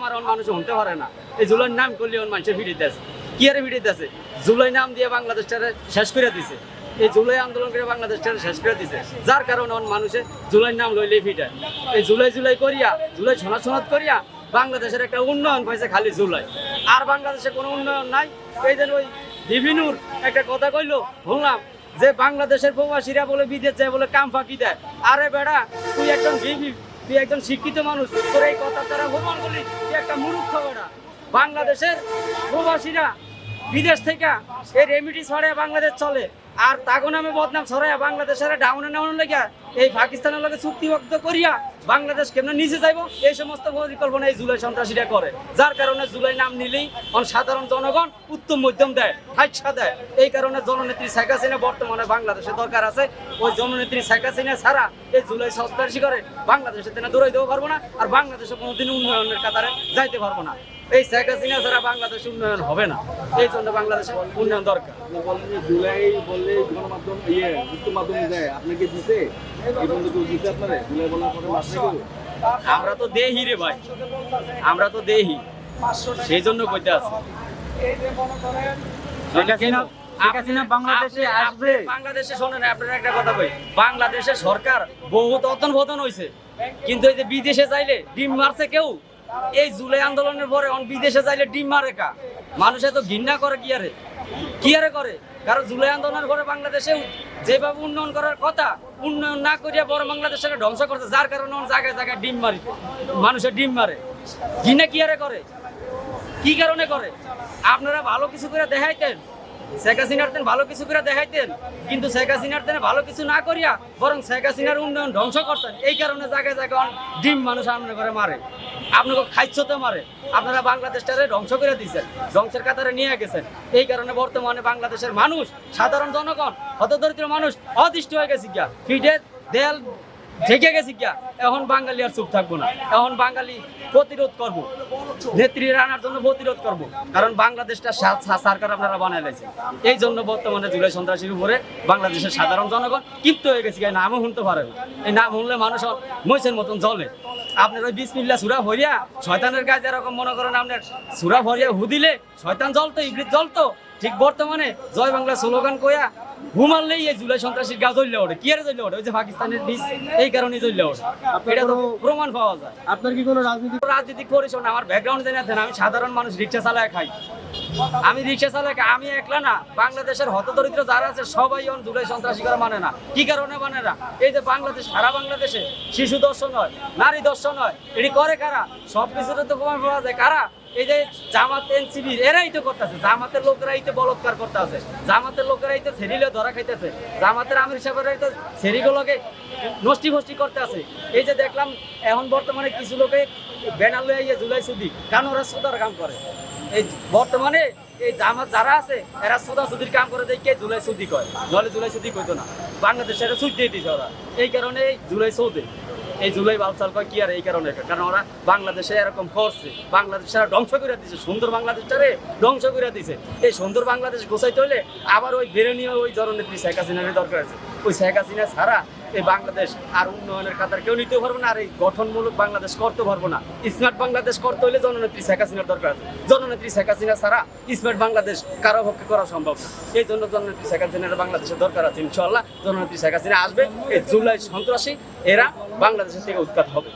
আমার মানুষ শুনতে পারে না। এই জুলাইয়ের নাম করলে মানুষের ভিড়িতে আছে, কি আরে ভিড়িতে আছে? জুলাই নাম দিয়ে বাংলাদেশটারে শেষ করে দিছে, এই জুলাই আন্দোলন করে বাংলাদেশটারে শেষ করে দিছে, যার কারণে মানুষে জুলাই নাম লইলেই ভিটায়। এই জুলাই জুলাই করিয়া, জুলাই সনাত করিয়া বাংলাদেশের একটা উন্নয়ন পাইছে খালি জুলাই, আর বাংলাদেশে কোনো উন্নয়ন নাই। এই যে ওই বিভিন্নর একটা কথা কইলো শুনলাম যে বাংলাদেশের প্রবাসীরা বলে বিদেশ যায় বলে কাম ফাঁকি দেয়। আরে বেড়া, তুই একজন শিক্ষিত মানুষ, তোর এই কথা তারা প্রমাণ করলি তুই একটা মূর্খ বেড়া। বাংলাদেশের প্রবাসীরা বিদেশ থেকে এই রেমিডি ছড়ায় বাংলাদেশ চলে, আর তাগো নামে বদনাম ছড়ায় বাংলাদেশের ডাউনে নেওয়ানোর লেগে এই পাকিস্তানের লগে চুক্তিবদ্ধ করিয়া বাংলাদেশ কেমন নিচে যাইব এই সমস্ত পরিকল্পনা এই জুলাই সন্ত্রাসীরা করে, যার কারণে জুলাই নাম নিলেই সাধারণ জনগণ উত্তম মধ্যম দেয়, হাইসা দেয়। এই কারণে জননেত্রী শেখ হাসিনা বর্তমানে বাংলাদেশে দরকার আছে। ওই জননেত্রী শেখ হাসিনা ছাড়া এই জুলাই সন্ত্রাসী করে বাংলাদেশে তেনা দৌড়াই দেওয়া পারবো না, আর বাংলাদেশে কোনোদিন উন্নয়নের কাতারে যাইতে পারবো না। এই শেখ হাসিনা ছাড়া বাংলাদেশে উন্নয়ন হবে না, এই জন্য বাংলাদেশে উন্নয়ন দরকার। জুলাই বললে গণমাধ্যম মুক্ত মাধ্যম দেয়, আপনাকে দিছে এই বন্ধু দিছে আপনারা জুলাই বলার পরে মাসে আমরা তো দেহি রে ভাই, আমরা তো দেহি, সেই জন্য কইতে আছি। বাংলাদেশে আসবে, বাংলাদেশে শোনেন আপনার একটা কথা কই, বাংলাদেশের সরকার বহুত অতন পতন হয়েছে, কিন্তু এই যে বিদেশে যাইলে ডিম মারছে কেউ। এই জুলাই আন্দোলনের পরে বিদেশে যাইলে ডিম মারে কা মানুষ এত ঘৃণা করে কি আরে করে, কারণ জুলাই আন্দোলনের পরে বাংলাদেশে যেভাবে উন্নয়ন করার কথা উন্নয়ন না করিয়া বড় বাংলাদেশকে ধ্বংস করছে, যার কারণে জায়গায় জায়গায় ডিম মারি, মানুষের ডিম মারে। ঘৃণা কি আরে করে, কি কারণে করে? আপনারা ভালো কিছু করে দেখাইতেন, শেখ হাসিনার তেন ভালো কিছু করে দেখাইতেন, কিন্তু শেখ হাসিনার তেন ভালো কিছু না করিয়া বরং শেখ হাসিনার উন্নয়ন ধ্বংস করতেন। এই কারণে জায়গায় জায়গায় ডিম মানুষ আপনার করে মারে, আপনাকে খাইছতে মারে। আপনারা বাংলাদেশটারে ধ্বংস করে দিয়েছেন, ধ্বংসের কাতারে নিয়ে গেছেন। এই কারণে বর্তমানে বাংলাদেশের মানুষ, সাধারণ জনগণ, হতদরিদ্র মানুষ অতিষ্ঠ হয়ে গেছে গিয়া, ফিডে দেয়াল ঢেকে গেছি গিয়া। এখন বাঙালি আর চুপ থাকবো না, এখন বাঙালি প্রতিরোধ করব, নেত্রী রানার জন্য প্রতিরোধ করব, কারণ বাংলাদেশটা সরকার আপনারা বানাই লাইছে। এই জন্য বর্তমানে জুলাই সন্ত্রাসীর উপরে বাংলাদেশের সাধারণ জনগণ ক্ষিপ্ত হয়ে গেছে, নামও শুনতে পারে না। এই নাম শুনলে মানুষ মহিষের মতন জ্বলে। আপনার ওই বিসমিল্লাহ সূরা ভরিয়া শয়তানের কাছে এরকম মনে করেন, আপনার সূরা ভরিয়া হুদিলে শয়তান জ্বলতো, ইবলিস জ্বলতো, ঠিক বর্তমানে জয় বাংলা স্লোগান কইয়া ঘুমালেই এই জুলাই সন্ত্রাসীর গা জ্বললে ওঠে। কি আর জ্বললে ওঠে? ওই যে পাকিস্তানের ডিস, এই কারণেই জ্বললে ওঠে। এটা তো প্রমাণ পাওয়া যায়। আপনার কি কোনো রাজনীতি করিস না, আমার ব্যাকগ্রাউন্ড জানি না, আমি সাধারণ মানুষ, রিক্সা চালায় খাই, আমি রিক্সা চালায় খাই। আমি একলা না, বাংলাদেশের হতদরিদ্র যারা আছে সবাই জুলাই সন্ত্রাসী করে মানে না। কি কারণে মানে না? এই যে বাংলাদেশ, সারা বাংলাদেশে শিশু দর্শন হয়, নারী দর্শন হয়, এটি করে কারা? সবকিছুতে তো প্রমাণ পাওয়া যায় কারা। এই যে জামাত এনসিবি এরাই তো করতেছে, জামাতের লোকেরাই তো বলৎকার করতে আছে, জামাতের লোকেরাই তো ছেড়িলে ধরা খাইতেছে, জামাতের আমির সাহেবেরাই তো ছেড়িগুলোকে নষ্টি ফষ্টি করতে আছে। এই যে দেখলাম এখন বর্তমানে কিছু লোকে ব্যানার লইয়া জুলাই সুদি, কারণ ওরা সোদার কাম করে। এই বর্তমানে এই জামাত যারা আছে এরা সোদা সুদির কাম করে দেখে জুলাই সুদি কয়, নলে জুলাই সুদি কইতো না। বাংলাদেশে এটা সুদ দিয়ে দিছে ওরা, এই কারণে জুলাই সৌদে, এই জুলাই বালসাল কয় কি আর এই কারণে, কারণ ওরা বাংলাদেশে এরকম করছে, বাংলাদেশটা ধ্বংস করে দিছে, সুন্দর বাংলাদেশটারে ধ্বংস করে দিছে। এই সুন্দর বাংলাদেশ গোছাইতে হলে আবার ওই বেরোনীয় ওই জননেত্রী শেখ হাসিনার দরকার আছে। ওই শেখ হাসিনা ছাড়া এই বাংলাদেশ আর উন্নয়নের কাতার কেউ নিতে পারবো না, আর এই গঠনমূলক বাংলাদেশ করতে পারবো না। স্মার্ট বাংলাদেশ করতে হলে জননেত্রী শেখ হাসিনার দরকার আছে। জননেত্রী শেখ হাসিনা ছাড়া স্মার্ট বাংলাদেশ কারো পক্ষে করা সম্ভব না। এই জন্য জননেত্রী শেখ হাসিনার বাংলাদেশের দরকার আছে। ইনশাআল্লাহ জননেত্রী শেখ হাসিনা আসবে, এই জুলাই সন্ত্রাসী এরা বাংলাদেশের থেকে উৎখাত হবে।